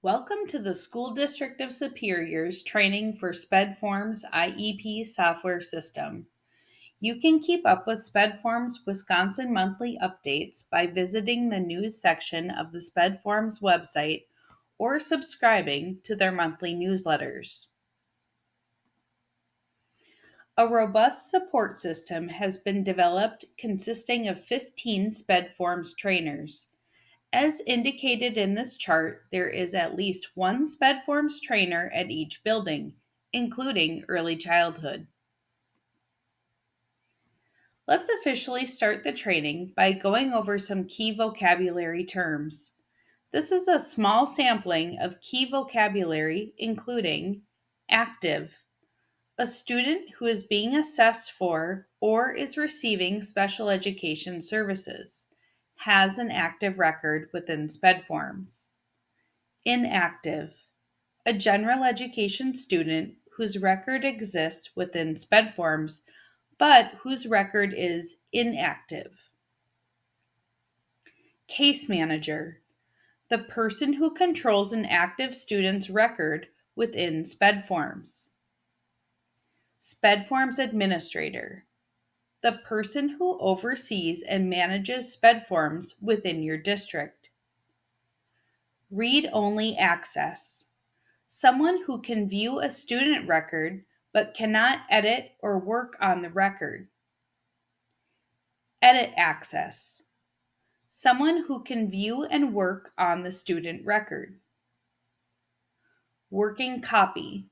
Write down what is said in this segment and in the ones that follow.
Welcome to the School District of Superior's training for SpEd Forms IEP software system. You can keep up with SpEd Forms Wisconsin monthly updates by visiting the news section of the SpEd Forms website or subscribing to their monthly newsletters. A robust support system has been developed consisting of 15 SpEd Forms trainers. As indicated in this chart, there is at least one SpEd Forms trainer at each building, including early childhood. Let's officially start the training by going over some key vocabulary terms. This is a small sampling of key vocabulary, including active, a student who is being assessed for or is receiving special education services, has an active record within SpEd Forms. Inactive, a general education student whose record exists within SpEd Forms, but whose record is inactive. Case manager, the person who controls an active student's record within SpEd Forms. SpEd Forms administrator, the person who oversees and manages SpEd Forms within your district. Read-only access, someone who can view a student record but cannot edit or work on the record. Edit access, someone who can view and work on the student record. Working copy,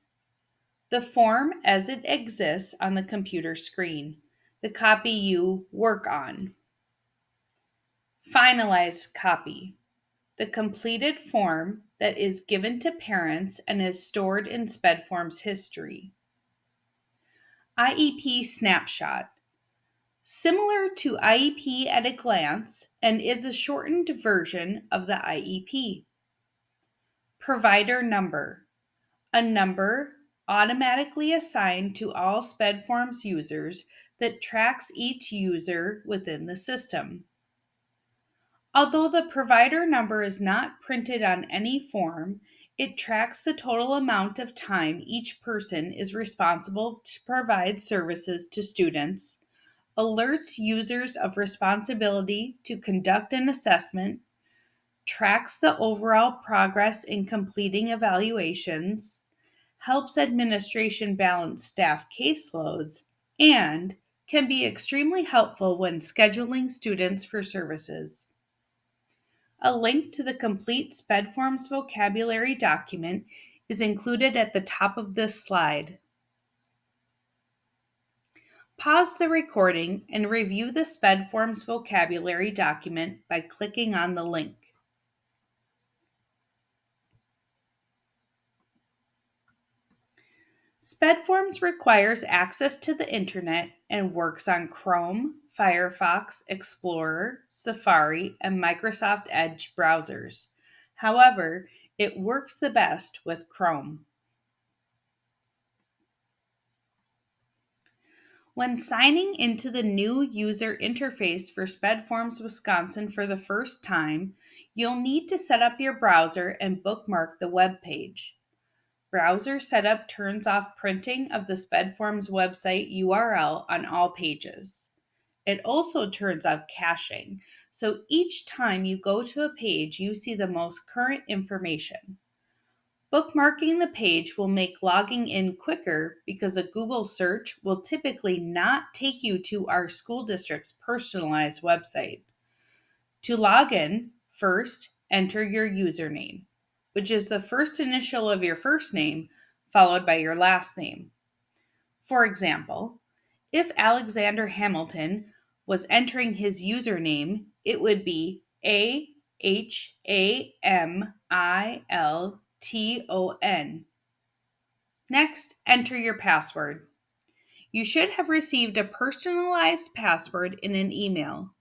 the form as it exists on the computer screen, the copy you work on. Finalized copy, the completed form that is given to parents and is stored in SpEd Forms history. IEP snapshot, similar to IEP at a glance and is a shortened version of the IEP. Provider number, a number automatically assigned to all SpEd Forms users that tracks each user within the system. Although the provider number is not printed on any form, it tracks the total amount of time each person is responsible to provide services to students, alerts users of responsibility to conduct an assessment, tracks the overall progress in completing evaluations, helps administration balance staff caseloads, and can be extremely helpful when scheduling students for services. A link to the complete SpEd Forms vocabulary document is included at the top of this slide. Pause the recording and review the SpEd Forms vocabulary document by clicking on the link. SpEd Forms requires access to the internet and works on Chrome, Firefox, Explorer, Safari, and Microsoft Edge browsers. However, it works the best with Chrome. When signing into the new user interface for SpEd Forms Wisconsin for the first time, you'll need to set up your browser and bookmark the web page. Browser setup turns off printing of the SpEd Forms website URL on all pages. It also turns off caching, so each time you go to a page, you see the most current information. Bookmarking the page will make logging in quicker because a Google search will typically not take you to our school district's personalized website. To log in, first enter your username, which is the first initial of your first name followed by your last name. For example, if Alexander Hamilton was entering his username, it would be AHAMILTON. Next, enter your password. You should have received a personalized password in an email.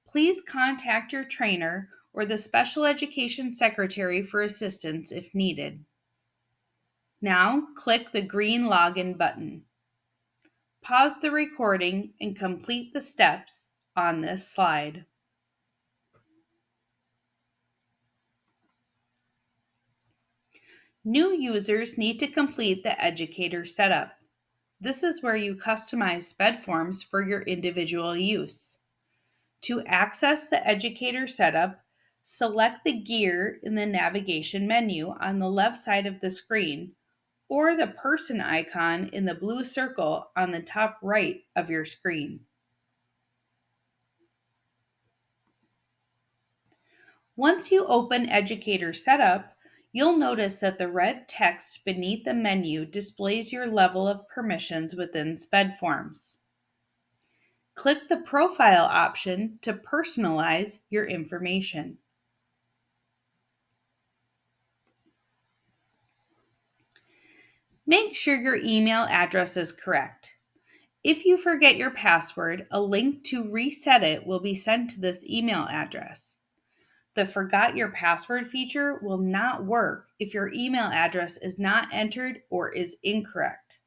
Please contact your trainer or the special education secretary for assistance if needed. Now, click the green login button. Pause the recording and complete the steps on this slide. New users need to complete the educator setup. This is where you customize SpEd forms for your individual use. To access the educator setup, select the gear in the navigation menu on the left side of the screen or the person icon in the blue circle on the top right of your screen. Once you open Educator Setup, you'll notice that the red text beneath the menu displays your level of permissions within SpEd forms. Click the Profile option to personalize your information. Make sure your email address is correct. If you forget your password, a link to reset it will be sent to this email address. The Forgot Your Password feature will not work if your email address is not entered or is incorrect.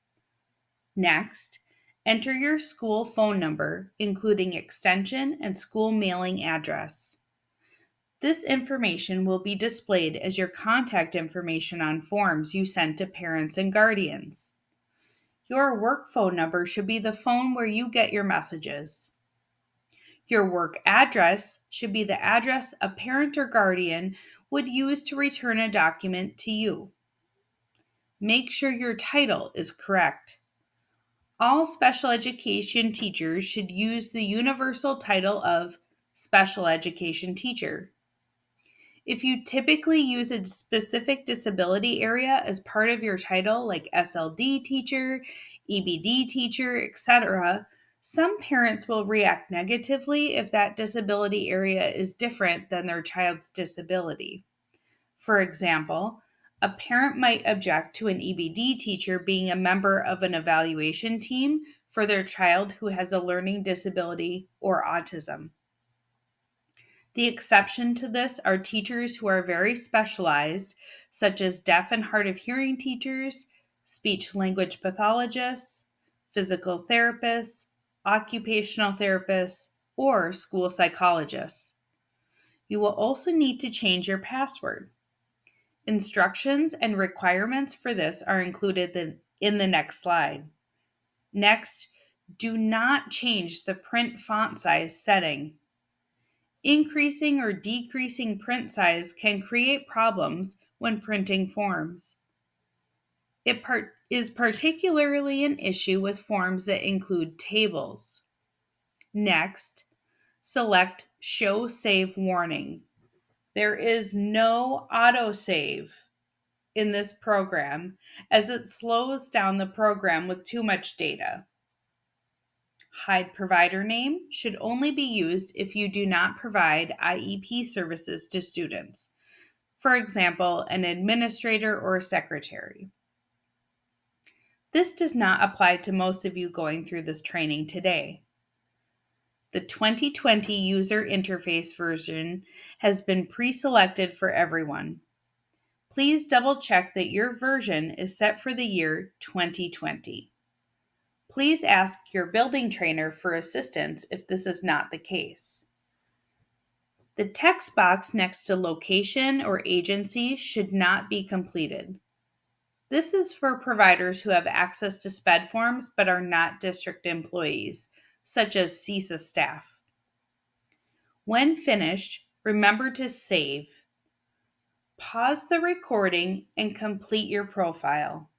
Next, enter your school phone number, including extension and school mailing address. This information will be displayed as your contact information on forms you send to parents and guardians. Your work phone number should be the phone where you get your messages. Your work address should be the address a parent or guardian would use to return a document to you. Make sure your title is correct. All special education teachers should use the universal title of special education teacher. If you typically use a specific disability area as part of your title, like SLD teacher, EBD teacher, etc., some parents will react negatively if that disability area is different than their child's disability. For example, a parent might object to an EBD teacher being a member of an evaluation team for their child who has a learning disability or autism. The exception to this are teachers who are very specialized, such as deaf and hard of hearing teachers, speech language pathologists, physical therapists, occupational therapists, or school psychologists. You will also need to change your password. Instructions and requirements for this are included in the next slide. Next, do not change the print font size setting. Increasing or decreasing print size can create problems when printing forms. It is particularly an issue with forms that include tables. Next, select Show Save Warning. There is no autosave in this program as it slows down the program with too much data. Hide provider name should only be used if you do not provide IEP services to students. For example, an administrator or a secretary. This does not apply to most of you going through this training today. The 2020 user interface version has been pre-selected for everyone. Please double check that your version is set for the year 2020. Please ask your building trainer for assistance if this is not the case. The text box next to location or agency should not be completed. This is for providers who have access to SpEd forms but are not district employees, such as CESA staff. When finished, remember to save. Pause the recording and complete your profile.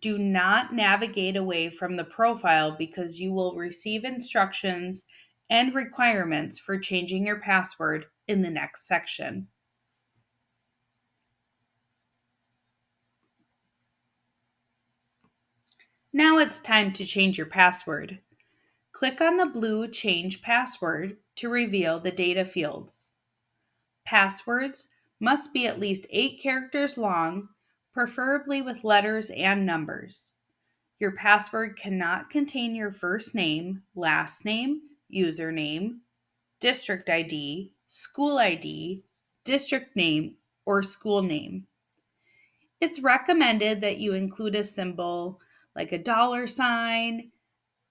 Do not navigate away from the profile because you will receive instructions and requirements for changing your password in the next section. Now it's time to change your password. Click on the blue Change Password to reveal the data fields. Passwords must be at least 8 characters long, preferably with letters and numbers. Your password cannot contain your first name, last name, username, district ID, school ID, district name, or school name. It's recommended that you include a symbol like a $sign,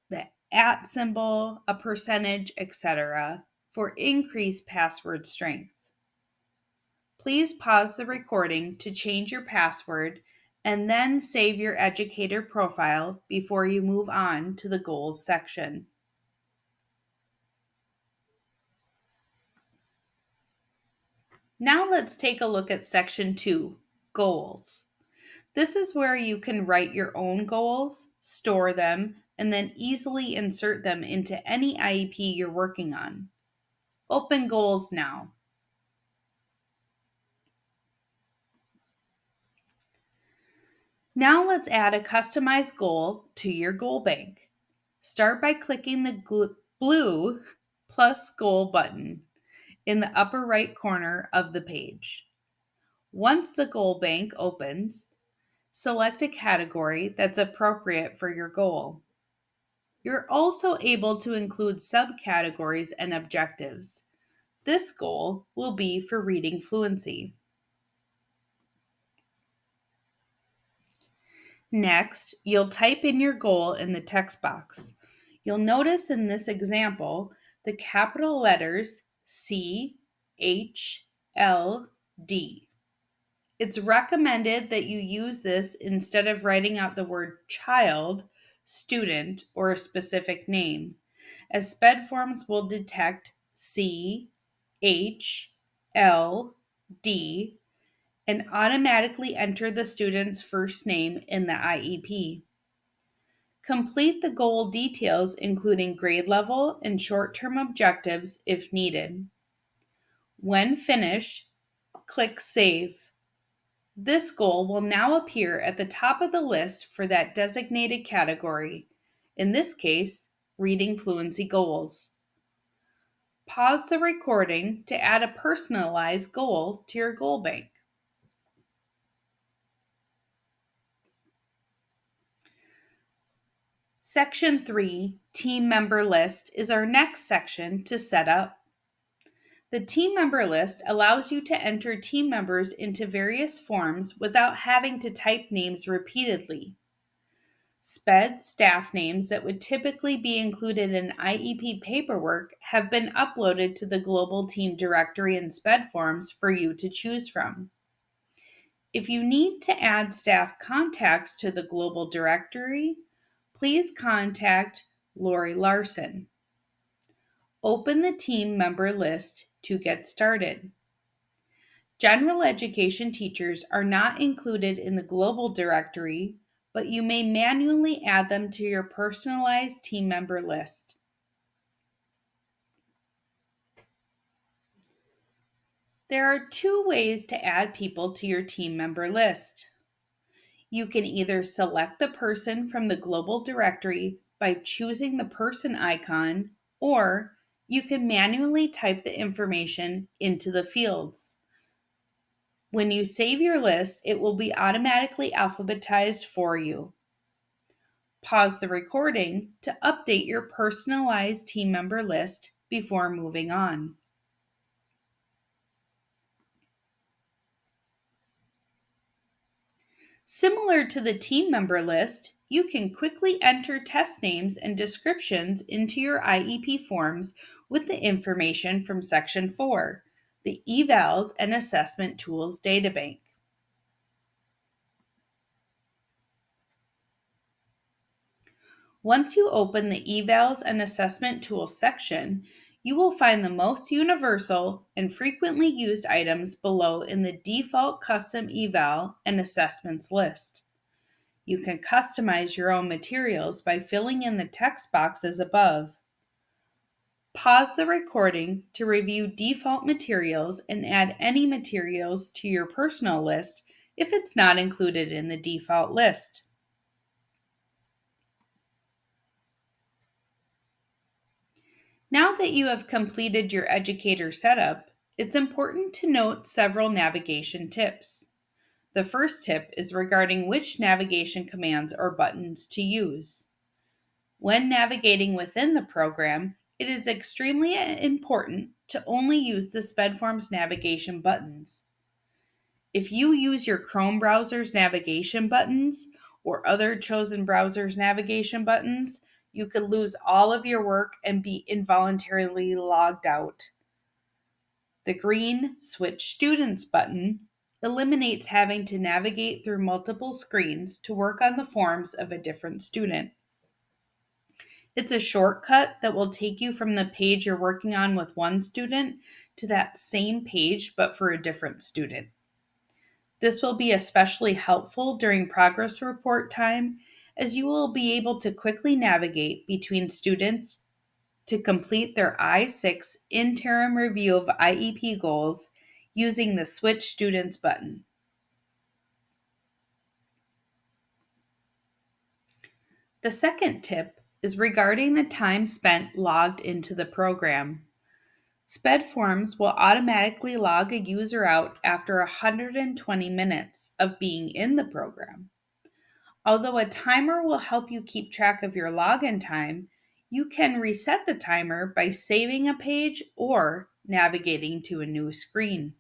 the @ symbol, a percentage, etc. for increased password strength. Please pause the recording to change your password and then save your educator profile before you move on to the Goals section. Now let's take a look at Section 2, Goals. This is where you can write your own goals, store them, and then easily insert them into any IEP you're working on. Open Goals now. Now let's add a customized goal to your goal bank. Start by clicking the blue plus goal button in the upper right corner of the page. Once the goal bank opens, select a category that's appropriate for your goal. You're also able to include subcategories and objectives. This goal will be for reading fluency. Next, you'll type in your goal in the text box. You'll notice in this example the capital letters C, H, L, D. It's recommended that you use this instead of writing out the word child, student, or a specific name, as SpEd forms will detect C, H, L, D, and automatically enter the student's first name in the IEP. Complete the goal details, including grade level and short-term objectives if needed. When finished, click Save. This goal will now appear at the top of the list for that designated category, in this case, Reading Fluency Goals. Pause the recording to add a personalized goal to your goal bank. Section 3, Team Member List, is our next section to set up. The team member list allows you to enter team members into various forms without having to type names repeatedly. SpEd staff names that would typically be included in IEP paperwork have been uploaded to the Global Team Directory in SpEd forms for you to choose from. If you need to add staff contacts to the Global Directory, please contact Lori Larson. Open the team member list to get started. General education teachers are not included in the global directory, but you may manually add them to your personalized team member list. There are two ways to add people to your team member list. You can either select the person from the global directory by choosing the person icon, or you can manually type the information into the fields. When you save your list, it will be automatically alphabetized for you. Pause the recording to update your personalized team member list before moving on. Similar to the team member list, you can quickly enter test names and descriptions into your IEP forms with the information from Section 4, the Evals and Assessment Tools Databank. Once you open the Evals and Assessment Tools section, you will find the most universal and frequently used items below in the default custom eval and assessments list. You can customize your own materials by filling in the text boxes above. Pause the recording to review default materials and add any materials to your personal list if it's not included in the default list. Now that you have completed your educator setup, it's important to note several navigation tips. The first tip is regarding which navigation commands or buttons to use. When navigating within the program, it is extremely important to only use the SpEdforms navigation buttons. If you use your Chrome browser's navigation buttons or other chosen browser's navigation buttons, you could lose all of your work and be involuntarily logged out. The green Switch Students button eliminates having to navigate through multiple screens to work on the forms of a different student. It's a shortcut that will take you from the page you're working on with one student to that same page but for a different student. This will be especially helpful during progress report time, as you will be able to quickly navigate between students to complete their I-6 interim review of IEP goals using the Switch Students button. The second tip is regarding the time spent logged into the program. SpEd forms will automatically log a user out after 120 minutes of being in the program. Although a timer will help you keep track of your login time, you can reset the timer by saving a page or navigating to a new screen.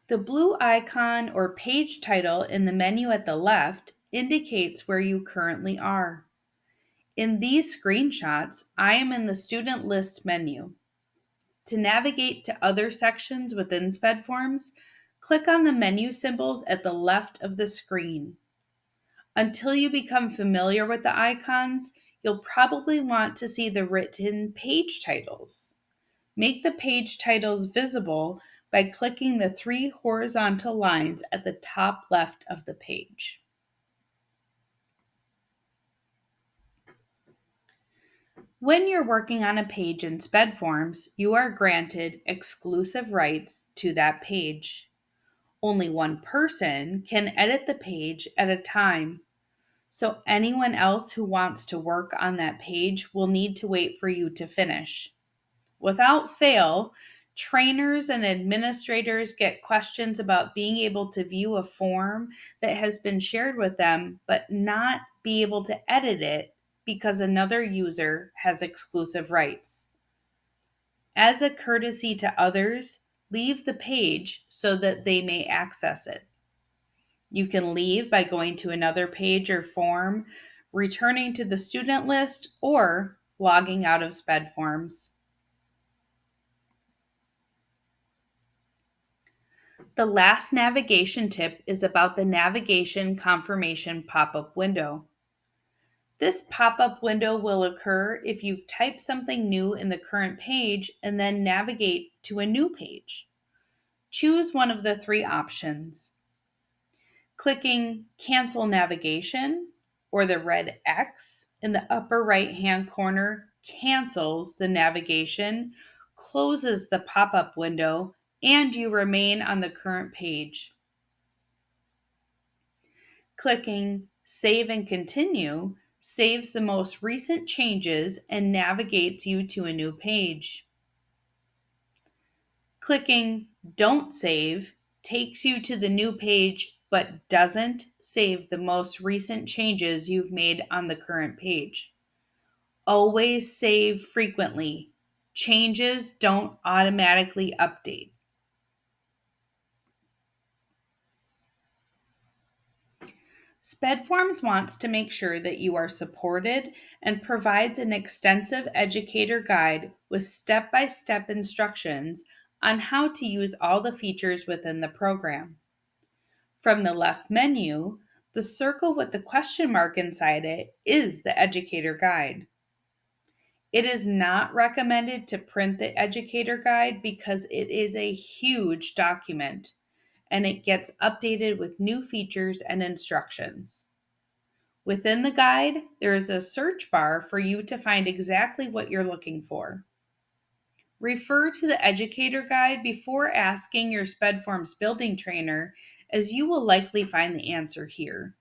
The blue icon or page title in the menu at the left indicates where you currently are. In these screenshots, I am in the student list menu. To navigate to other sections within SpEd Forms, click on the menu symbols at the left of the screen. Until you become familiar with the icons, you'll probably want to see the written page titles. Make the page titles visible by clicking the three horizontal lines at the top left of the page. When you're working on a page in SpEd Forms, you are granted exclusive rights to that page. Only one person can edit the page at a time, so anyone else who wants to work on that page will need to wait for you to finish. Without fail, trainers and administrators get questions about being able to view a form that has been shared with them, but not be able to edit it because another user has exclusive rights. As a courtesy to others, leave the page so that they may access it. You can leave by going to another page or form, returning to the student list, or logging out of SpEd Forms. The last navigation tip is about the navigation confirmation pop-up window. This pop-up window will occur if you've typed something new in the current page and then navigate to a new page. Choose one of the three options. Clicking Cancel Navigation or the red X in the upper right-hand corner cancels the navigation, closes the pop-up window, and you remain on the current page. Clicking Save and Continue saves the most recent changes and navigates you to a new page. Clicking Don't Save takes you to the new page but doesn't save the most recent changes you've made on the current page. Always save frequently. Changes don't automatically update. SpEd Forms wants to make sure that you are supported and provides an extensive educator guide with step-by-step instructions on how to use all the features within the program. From the left menu, the circle with the question mark inside it is the educator guide. It is not recommended to print the educator guide because it is a huge document and it gets updated with new features and instructions. Within the guide, there is a search bar for you to find exactly what you're looking for. Refer to the educator guide before asking your SpEd Forms building trainer, as you will likely find the answer here.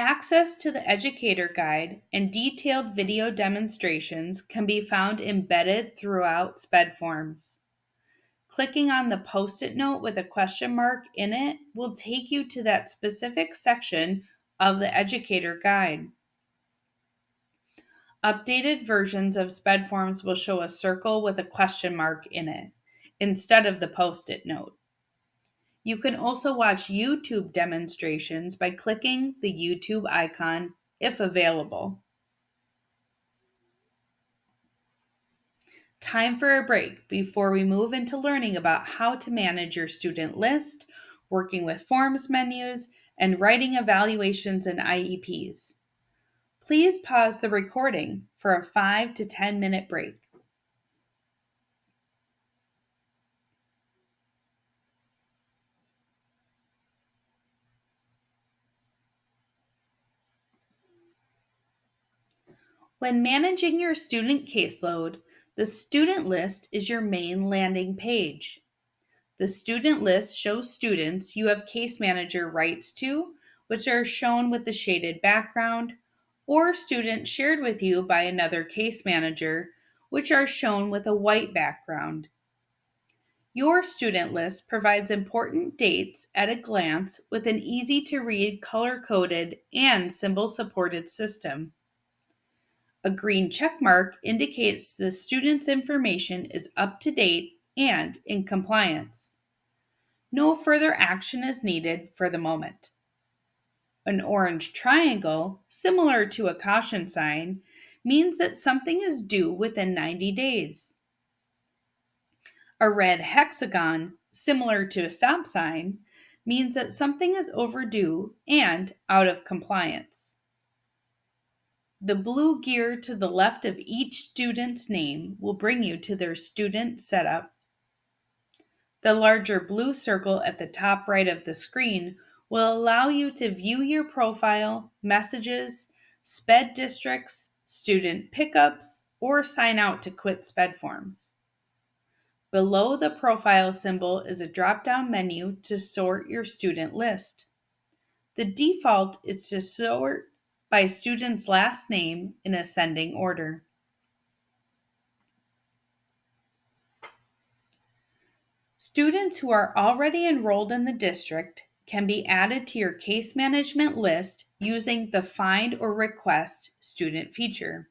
Access to the educator guide and detailed video demonstrations can be found embedded throughout SpEd Forms. Clicking on the Post-it note with a question mark in it will take you to that specific section of the educator guide. Updated versions of SpEd Forms will show a circle with a question mark in it instead of the Post-it note. You can also watch YouTube demonstrations by clicking the YouTube icon if available. Time for a break before we move into learning about how to manage your student list, working with forms menus, and writing evaluations and IEPs. Please pause the recording for a 5 to 10-minute break. When managing your student caseload, the student list is your main landing page. The student list shows students you have case manager rights to, which are shown with the shaded background, or students shared with you by another case manager, which are shown with a white background. Your student list provides important dates at a glance with an easy to read color-coded and symbol-supported system. A green check mark indicates the student's information is up to date and in compliance. No further action is needed for the moment. An orange triangle, similar to a caution sign, means that something is due within 90 days. A red hexagon, similar to a stop sign, means that something is overdue and out of compliance. The blue gear to the left of each student's name will bring you to their student setup. The larger blue circle at the top right of the screen will allow you to view your profile, messages, SpEd districts, student pickups, or sign out to quit SpEd forms. Below the profile symbol is a drop-down menu to sort your student list. The default is to sort by student's last name in ascending order. Students who are already enrolled in the district can be added to your case management list using the Find or Request student feature.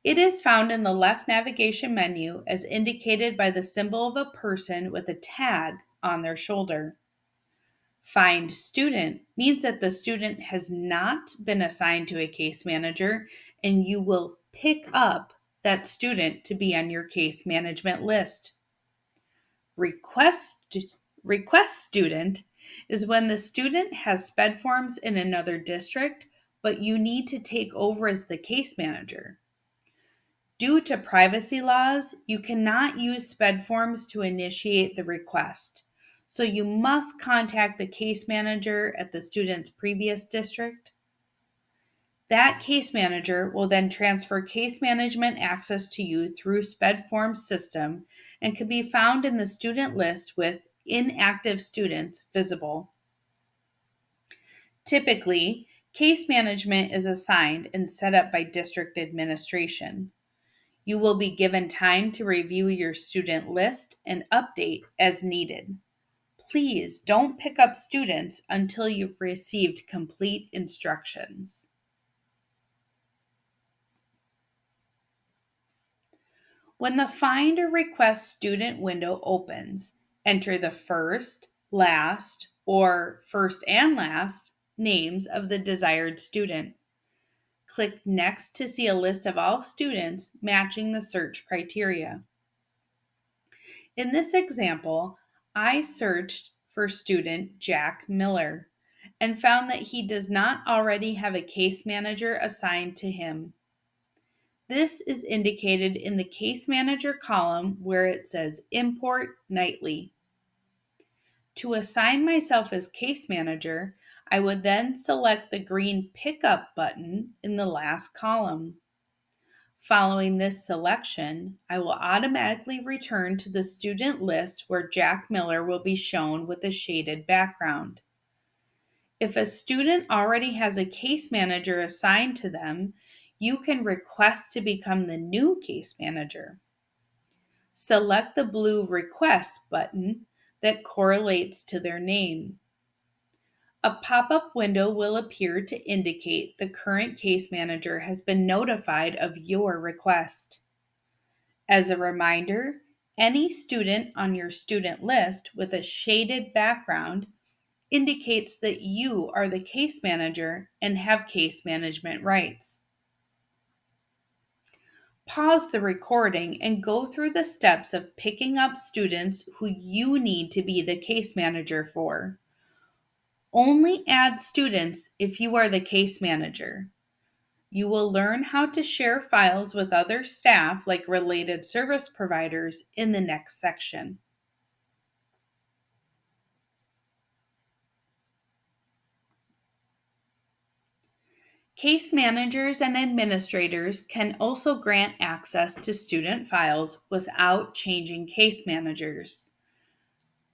It is found in the left navigation menu as indicated by the symbol of a person with a tag on their shoulder. Find Student means that the student has not been assigned to a case manager and you will pick up that student to be on your case management list. Request Student is when the student has SpEd forms in another district, but you need to take over as the case manager. Due to privacy laws, you cannot use SpEd forms to initiate the request, so you must contact the case manager at the student's previous district. That case manager will then transfer case management access to you through SpEd forms system and can be found in the student list with inactive students visible. Typically, case management is assigned and set up by district administration. You will be given time to review your student list and update as needed. Please don't pick up students until you've received complete instructions. When the Find or Request student window opens, enter the first, last, or first and last names of the desired student. Click Next to see a list of all students matching the search criteria. In this example, I searched for student Jack Miller and found that he does not already have a case manager assigned to him. This is indicated in the Case Manager column where it says Import Nightly. To assign myself as Case Manager, I would then select the green Pickup button in the last column. Following this selection, I will automatically return to the student list where Jack Miller will be shown with a shaded background. If a student already has a case manager assigned to them, you can request to become the new case manager. Select the blue Request button that correlates to their name. A pop-up window will appear to indicate the current case manager has been notified of your request. As a reminder, Any student on your student list with a shaded background indicates that you are the case manager and have case management rights. Pause the recording and go through the steps of picking up students who you need to be the case manager for. Only add students if you are the case manager. You will learn how to share files with other staff, like related service providers, in the next section. Case managers and administrators can also grant access to student files without changing case managers.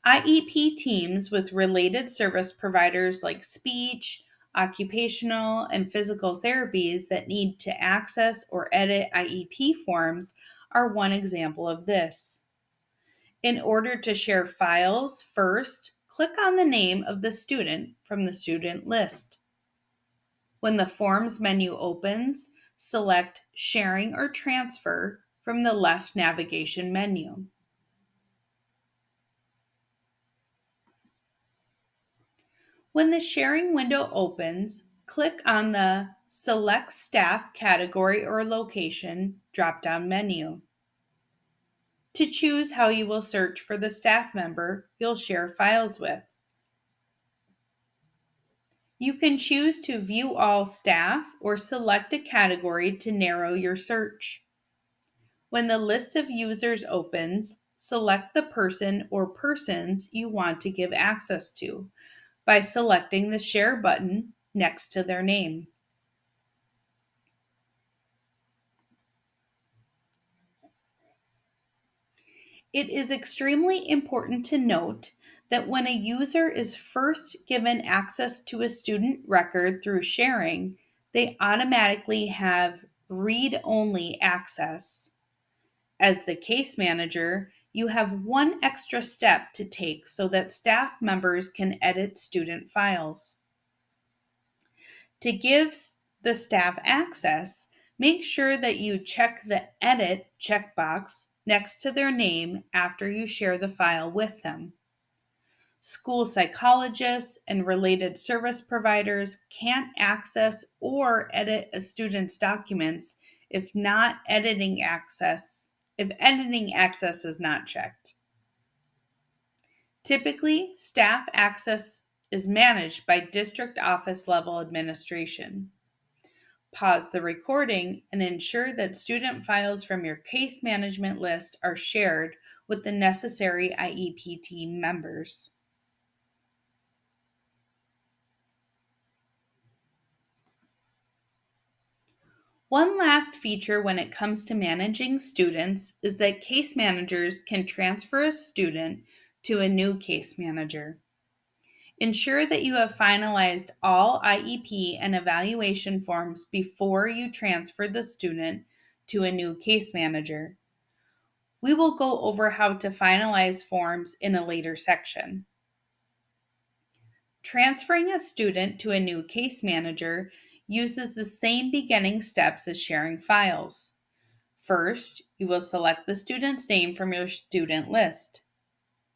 IEP teams with related service providers like speech, occupational, and physical therapies that need to access or edit IEP forms are one example of this. In order to share files, first, click on the name of the student from the student list. When the Forms menu opens, select Sharing or Transfer from the left navigation menu. When the sharing window opens, click on the Select Staff Category or Location drop-down menu. To choose how you will search for the staff member you'll share files with. You can choose to view all staff or select a category to narrow your search. When the list of users opens, select the person or persons you want to give access to by selecting the Share button next to their name. It is extremely important to note that when a user is first given access to a student record through sharing, they automatically have read-only access. As the case manager, you have one extra step to take so that staff members can edit student files. To give the staff access, make sure that you check the Edit checkbox next to their name after you share the file with them. School psychologists and related service providers can't access or edit a student's documents if editing access is not checked. Typically, staff access is managed by district office level administration. Pause the recording and ensure that student files from your case management list are shared with the necessary IEP team members. One last feature when it comes to managing students is that case managers can transfer a student to a new case manager. Ensure that you have finalized all IEP and evaluation forms before you transfer the student to a new case manager. We will go over how to finalize forms in a later section. Transferring a student to a new case manager uses the same beginning steps as sharing files. First, you will select the student's name from your student list.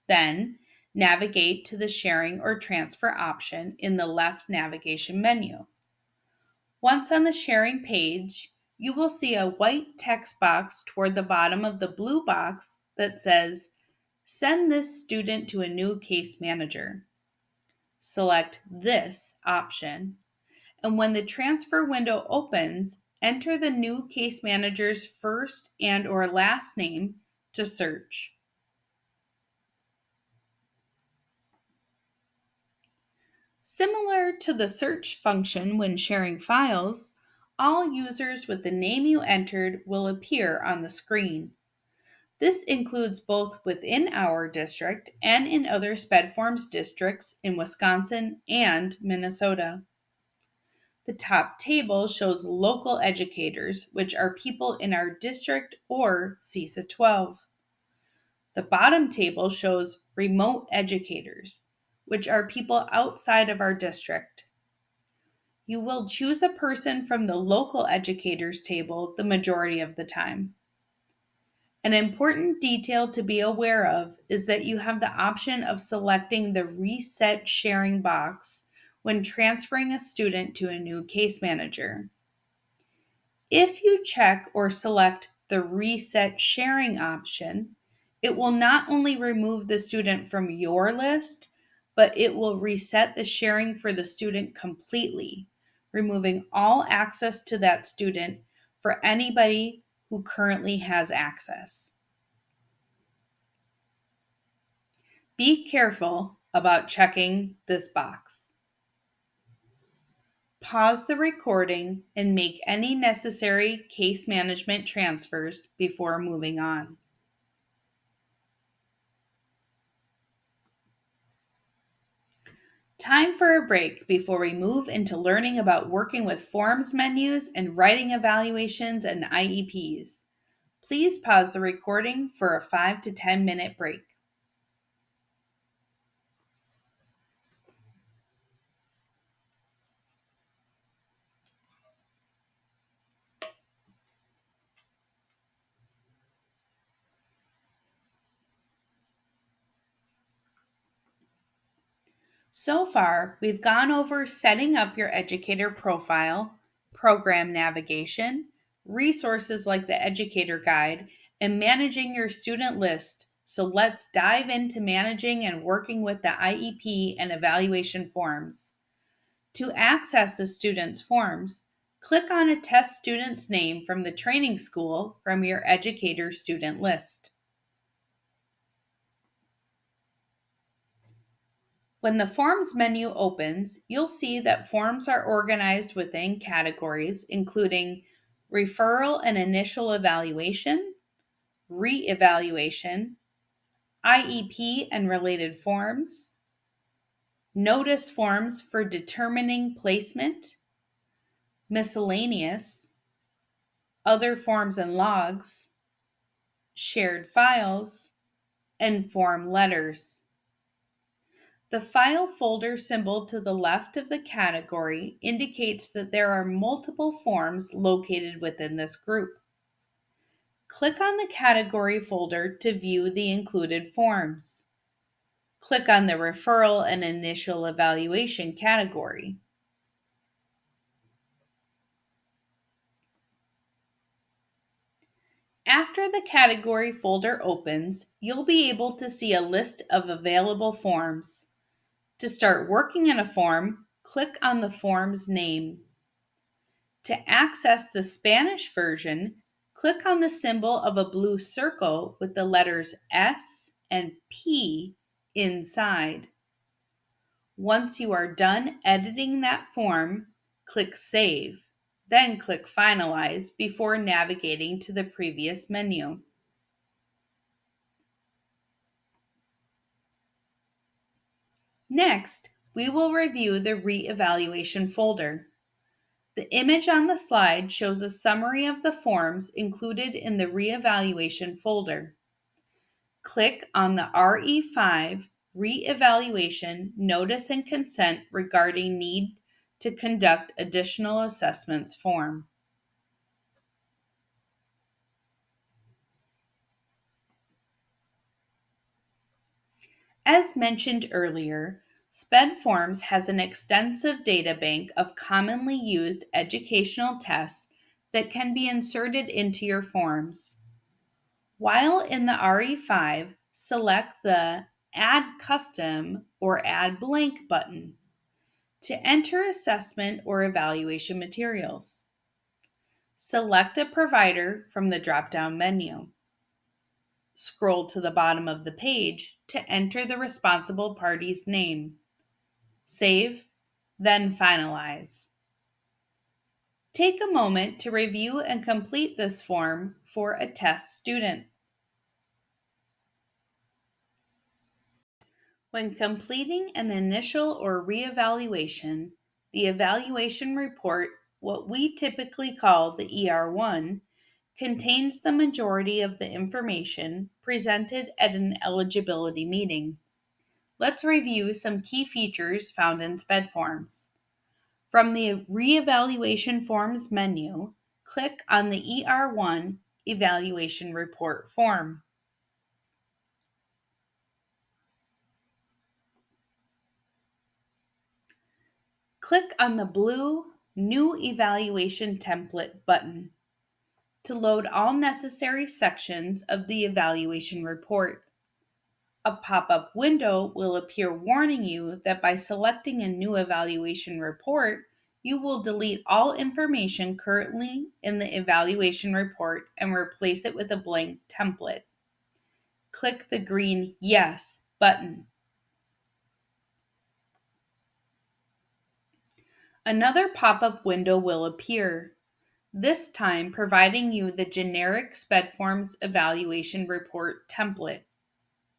Then, navigate to the Sharing or Transfer option in the left navigation menu. Once on the sharing page, you will see a white text box toward the bottom of the blue box that says, "Send this student to a new case manager." Select this option, and when the transfer window opens, enter the new case manager's first and/or last name to search. Similar to the search function when sharing files, all users with the name you entered will appear on the screen. This includes both within our district and in other SpEd Forms districts in Wisconsin and Minnesota. The top table shows local educators, which are people in our district or CESA 12. The bottom table shows remote educators, which are people outside of our district. You will choose a person from the local educators table the majority of the time. An important detail to be aware of is that you have the option of selecting the Reset Sharing box when transferring a student to a new case manager. If you check or select the Reset Sharing option, it will not only remove the student from your list, but it will reset the sharing for the student completely, removing all access to that student for anybody who currently has access. Be careful about checking this box. Pause the recording and make any necessary case management transfers before moving on. Time for a break before we move into learning about working with forms menus and writing evaluations and IEPs. Please pause the recording for a 5 to 10 minute break. So far, we've gone over setting up your educator profile, program navigation, resources like the educator guide, and managing your student list. So let's dive into managing and working with the IEP and evaluation forms. To access the student's forms, click on a test student's name from the training school from your educator student list. When the Forms menu opens, you'll see that forms are organized within categories, including referral and initial evaluation, re-evaluation, IEP and related forms, notice forms for determining placement, miscellaneous, other forms and logs, shared files, and form letters. The file folder symbol to the left of the category indicates that there are multiple forms located within this group. Click on the category folder to view the included forms. Click on the referral and initial evaluation category. After the category folder opens, you'll be able to see a list of available forms. To start working in a form, click on the form's name. To access the Spanish version, click on the symbol of a blue circle with the letters S and P inside. Once you are done editing that form, click Save, then click Finalize before navigating to the previous menu. Next, we will review the re-evaluation folder. The image on the slide shows a summary of the forms included in the re-evaluation folder. Click on the RE5 Re-evaluation Notice and Consent regarding need to conduct additional assessments form. As mentioned earlier, SpEd Forms has an extensive data bank of commonly used educational tests that can be inserted into your forms. While in the RE5, select the Add Custom or Add Blank button to enter assessment or evaluation materials. Select a provider from the drop-down menu. Scroll to the bottom of the page to enter the responsible party's name. Save, then finalize. Take a moment to review and complete this form for a test student. When completing an initial or reevaluation, the evaluation report, what we typically call the ER1, contains the majority of the information presented at an eligibility meeting. Let's review some key features found in SpEd Forms. From the Reevaluation Forms menu, click on the ER1 evaluation report form. Click on the blue New Evaluation Template button to load all necessary sections of the evaluation report. A pop-up window will appear warning you that by selecting a new evaluation report, you will delete all information currently in the evaluation report and replace it with a blank template. Click the green Yes button. Another pop-up window will appear, this time providing you the generic SpEd Forms evaluation report template.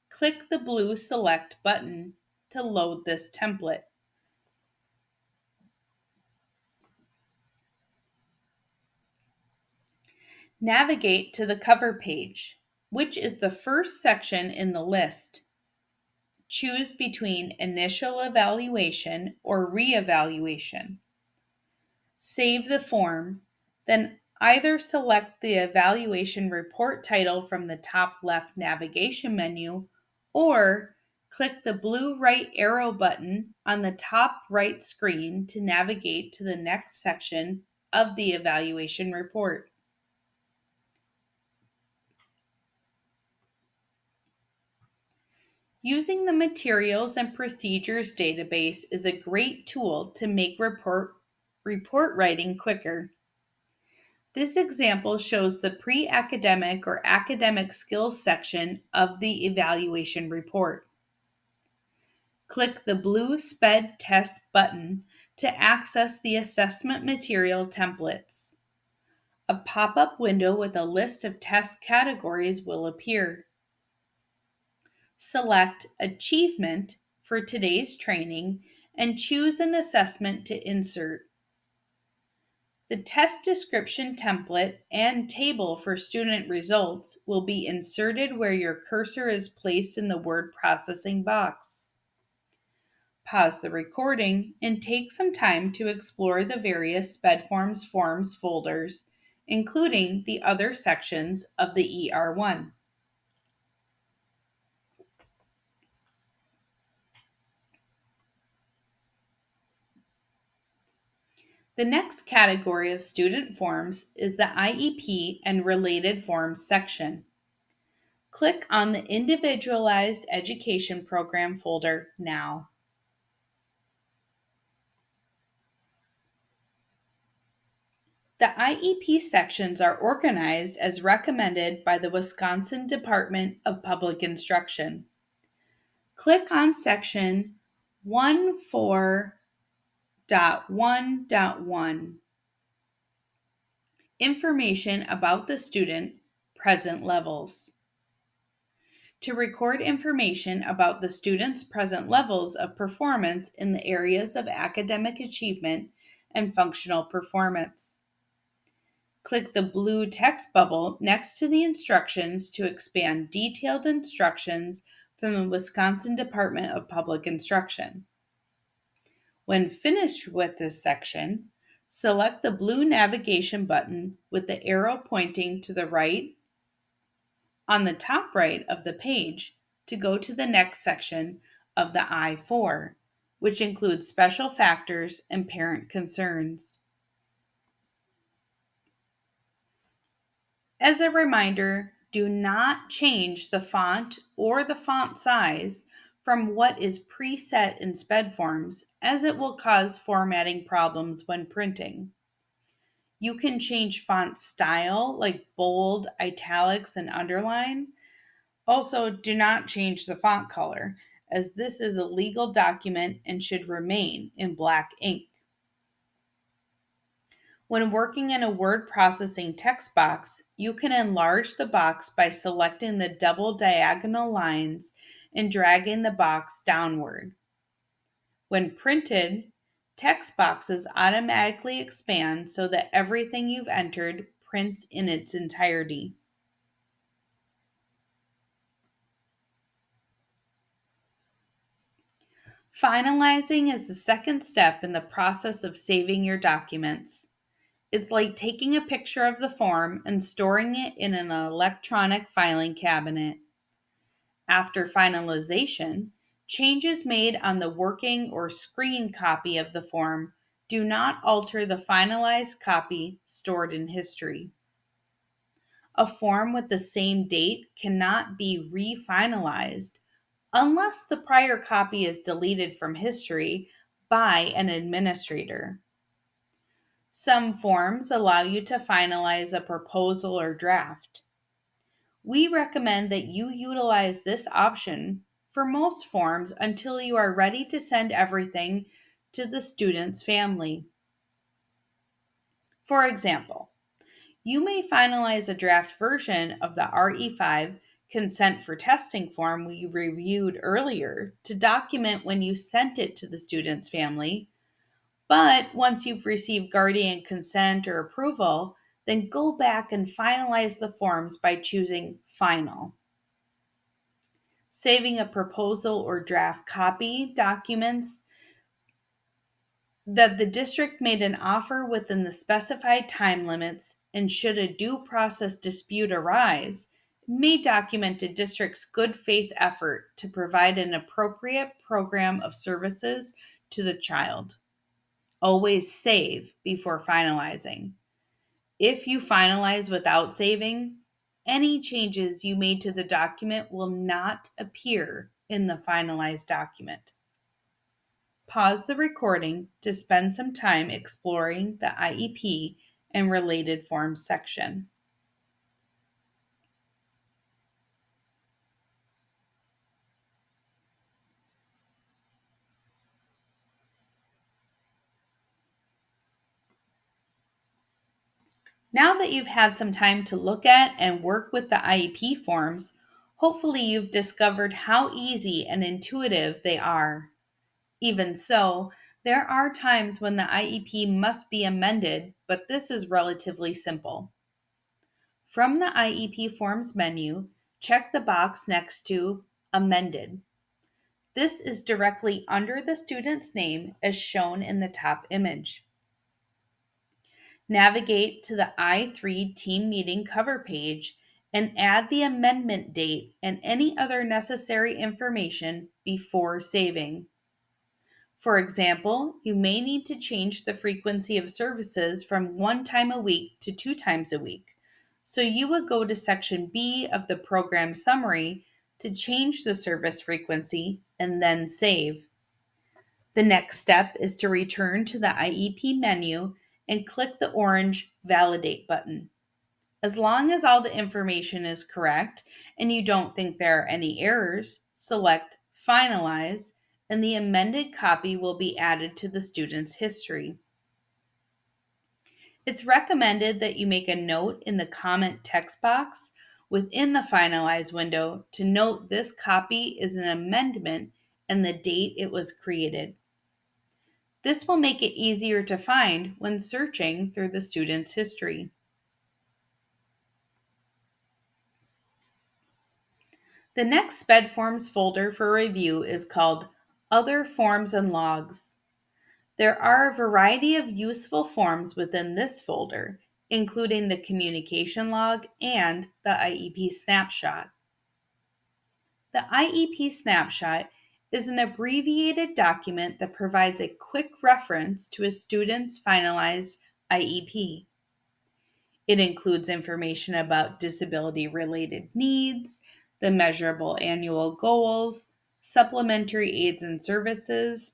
Click the blue Select button to load this template. Navigate to the cover page, which is the first section in the list. Choose between Initial Evaluation or Re-evaluation. Save the form, then either select the evaluation report title from the top left navigation menu or click the blue right arrow button on the top right screen to navigate to the next section of the evaluation report. Using the Materials and Procedures database is a great tool to make report writing quicker. This example shows the pre-academic or academic skills section of the evaluation report. Click the blue SpEd Test button to access the assessment material templates. A pop-up window with a list of test categories will appear. Select Achievement for today's training and choose an assessment to insert. The test description template and table for student results will be inserted where your cursor is placed in the word processing box. Pause the recording and take some time to explore the various SpEd Forms folders, including the other sections of the ER1. The next category of student forms is the IEP and related forms section. Click on the Individualized Education Program folder now. The IEP sections are organized as recommended by the Wisconsin Department of Public Instruction. Click on section 14.1.1, Information about the student, present levels. To record information about the student's present levels of performance in the areas of academic achievement and functional performance. Click the blue text bubble next to the instructions to expand detailed instructions from the Wisconsin Department of Public Instruction. When finished with this section, select the blue navigation button with the arrow pointing to the right on the top right of the page to go to the next section of the I-4, which includes special factors and parent concerns. As a reminder, do not change the font or the font size from what is preset in SpEd Forms, as it will cause formatting problems when printing. You can change font style like bold, italics, and underline. Also, do not change the font color, as this is a legal document and should remain in black ink. When working in a word processing text box, you can enlarge the box by selecting the double diagonal lines and dragging the box downward. When printed, text boxes automatically expand so that everything you've entered prints in its entirety. Finalizing is the second step in the process of saving your documents. It's like taking a picture of the form and storing it in an electronic filing cabinet. After finalization, changes made on the working or screen copy of the form do not alter the finalized copy stored in history. A form with the same date cannot be refinalized unless the prior copy is deleted from history by an administrator. Some forms allow you to finalize a proposal or draft. We recommend that you utilize this option for most forms until you are ready to send everything to the student's family. For example, you may finalize a draft version of the RE5 consent for testing form we reviewed earlier to document when you sent it to the student's family. But once you've received guardian consent or approval, then go back and finalize the forms by choosing Final. Saving a proposal or draft copy documents that the district made an offer within the specified time limits, and should a due process dispute arise, may document a district's good faith effort to provide an appropriate program of services to the child. Always save before finalizing. If you finalize without saving, any changes you made to the document will not appear in the finalized document. Pause the recording to spend some time exploring the IEP and related forms section. Now that you've had some time to look at and work with the IEP forms, hopefully you've discovered how easy and intuitive they are. Even so, there are times when the IEP must be amended, but this is relatively simple. From the IEP Forms menu, check the box next to Amended. This is directly under the student's name as shown in the top image. Navigate to the I3 team meeting cover page and add the amendment date and any other necessary information before saving. For example, you may need to change the frequency of services from 1 time a week to 2 times a week. So you would go to section B of the program summary to change the service frequency and then save. The next step is to return to the IEP menu and click the orange Validate button. As long as all the information is correct and you don't think there are any errors, select Finalize, and the amended copy will be added to the student's history. It's recommended that you make a note in the comment text box within the Finalize window to note this copy is an amendment and the date it was created. This will make it easier to find when searching through the student's history. The next SpEd Forms folder for review is called Other Forms and Logs. There are a variety of useful forms within this folder, including the communication log and the IEP snapshot. The IEP snapshot is an abbreviated document that provides a quick reference to a student's finalized IEP. It includes information about disability-related needs, the measurable annual goals, supplementary aids and services,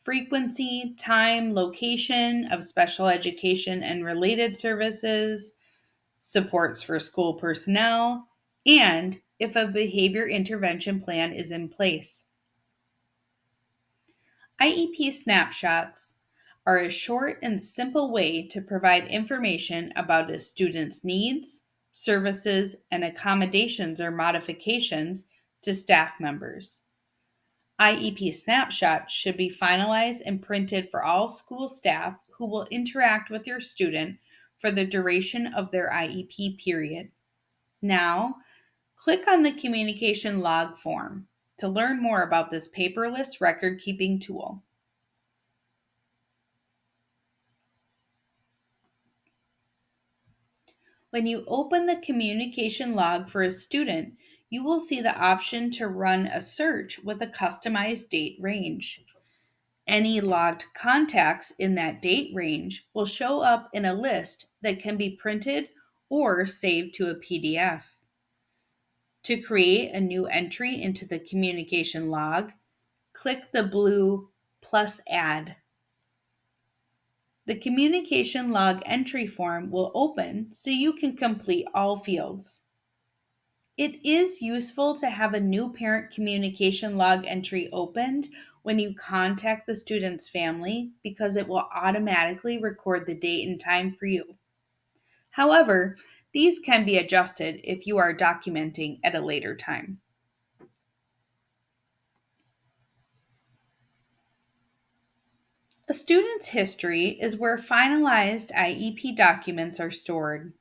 frequency, time, location of special education and related services, supports for school personnel, and if a behavior intervention plan is in place. IEP snapshots are a short and simple way to provide information about a student's needs, services, and accommodations or modifications to staff members. IEP snapshots should be finalized and printed for all school staff who will interact with your student for the duration of their IEP period. Now, click on the communication log form to learn more about this paperless record-keeping tool. When you open the communication log for a student, you will see the option to run a search with a customized date range. Any logged contacts in that date range will show up in a list that can be printed or saved to a PDF. To create a new entry into the communication log, click the blue plus add. The communication log entry form will open so you can complete all fields. It is useful to have a new parent communication log entry opened when you contact the student's family because it will automatically record the date and time for you. However, these can be adjusted if you are documenting at a later time. A student's history is where finalized IEP documents are stored.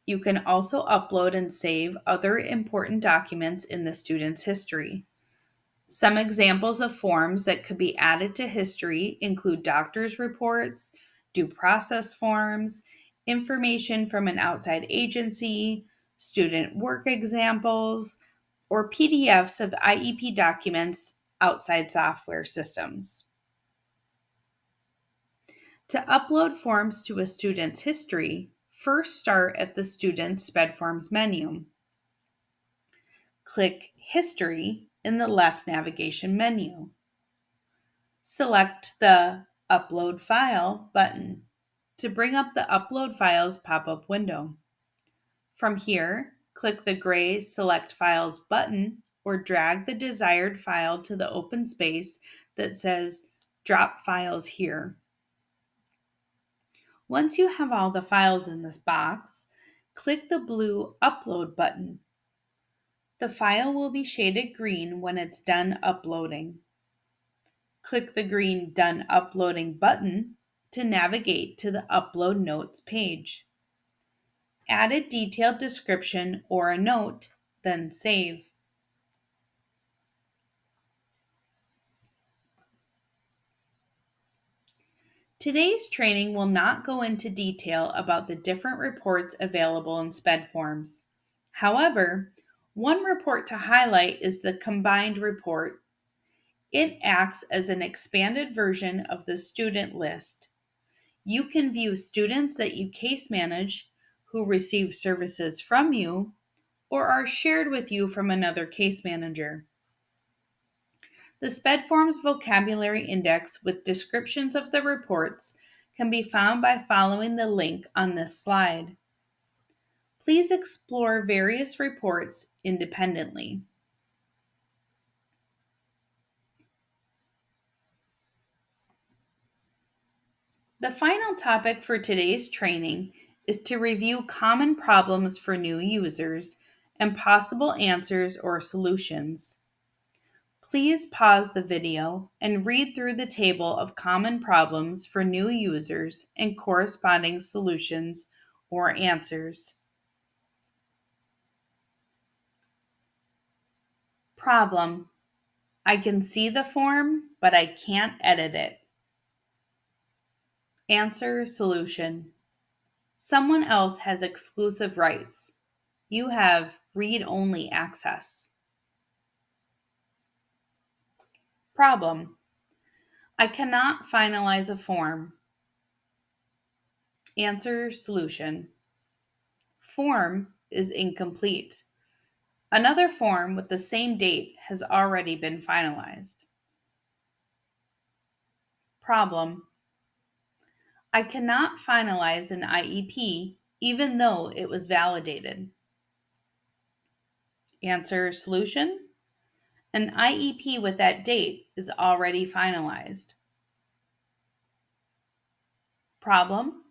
You can also upload and save other important documents in the student's history. Some examples of forms that could be added to history include doctor's reports, due process forms, information from an outside agency, student work examples, or PDFs of IEP documents outside software systems. To upload forms to a student's history, first start at the student's SpEd Forms menu. Click History in the left navigation menu. Select the Upload File button to bring up the Upload Files pop-up window. From here, click the gray Select Files button or drag the desired file to the open space that says Drop Files Here. Once you have all the files in this box, click the blue Upload button. The file will be shaded green when it's done uploading. Click the green Done Uploading button to navigate to the Upload Notes page. Add a detailed description or a note, then save. Today's training will not go into detail about the different reports available in SpEd Forms. However, one report to highlight is the Combined Report. It acts as an expanded version of the student list. You can view students that you case manage who receive services from you or are shared with you from another case manager. The SpEd Forms Vocabulary Index with descriptions of the reports can be found by following the link on this slide. Please explore various reports independently. The final topic for today's training is to review common problems for new users and possible answers or solutions. Please pause the video and read through the table of common problems for new users and corresponding solutions or answers. Problem: I can see the form, but I can't edit it. Answer: Solution: someone else has exclusive rights. You have read-only access. Problem: I cannot finalize a form. Answer: Solution: form is incomplete. Another form with the same date has already been finalized. Problem: I cannot finalize an IEP even though it was validated. Answer: Solution: an IEP with that date is already finalized. Problem: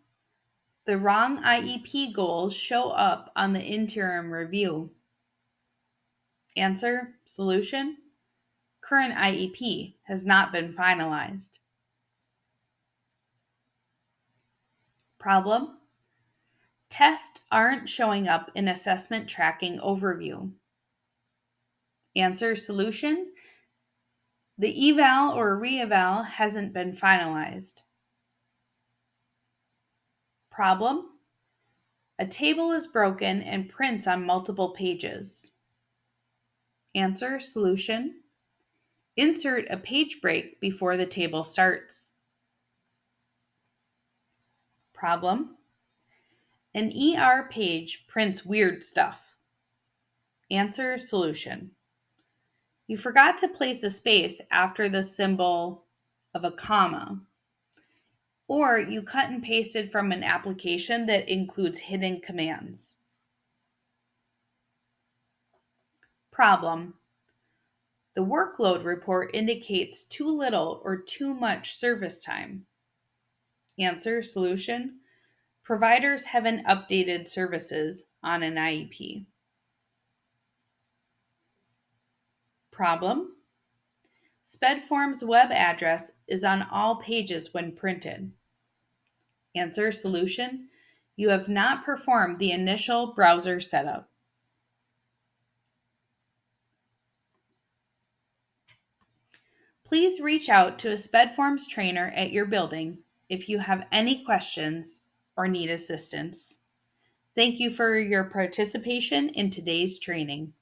the wrong IEP goals show up on the interim review. Answer: Solution: current IEP has not been finalized. Problem: tests aren't showing up in assessment tracking overview. Answer: Solution: the eval or re-eval hasn't been finalized. Problem: A table is broken and prints on multiple pages. Answer, solution. Insert a page break before the table starts. Problem. An ER page prints weird stuff. Answer, solution. You forgot to place a space after the symbol of a comma, or you cut and pasted from an application that includes hidden commands. Problem. The workload report indicates too little or too much service time. Answer, solution. Providers haven't updated services on an IEP. Problem. SpEd Form's web address is on all pages when printed. Answer, solution. You have not performed the initial browser setup. Please reach out to a SpEd Forms trainer at your building if you have any questions or need assistance. Thank you for your participation in today's training.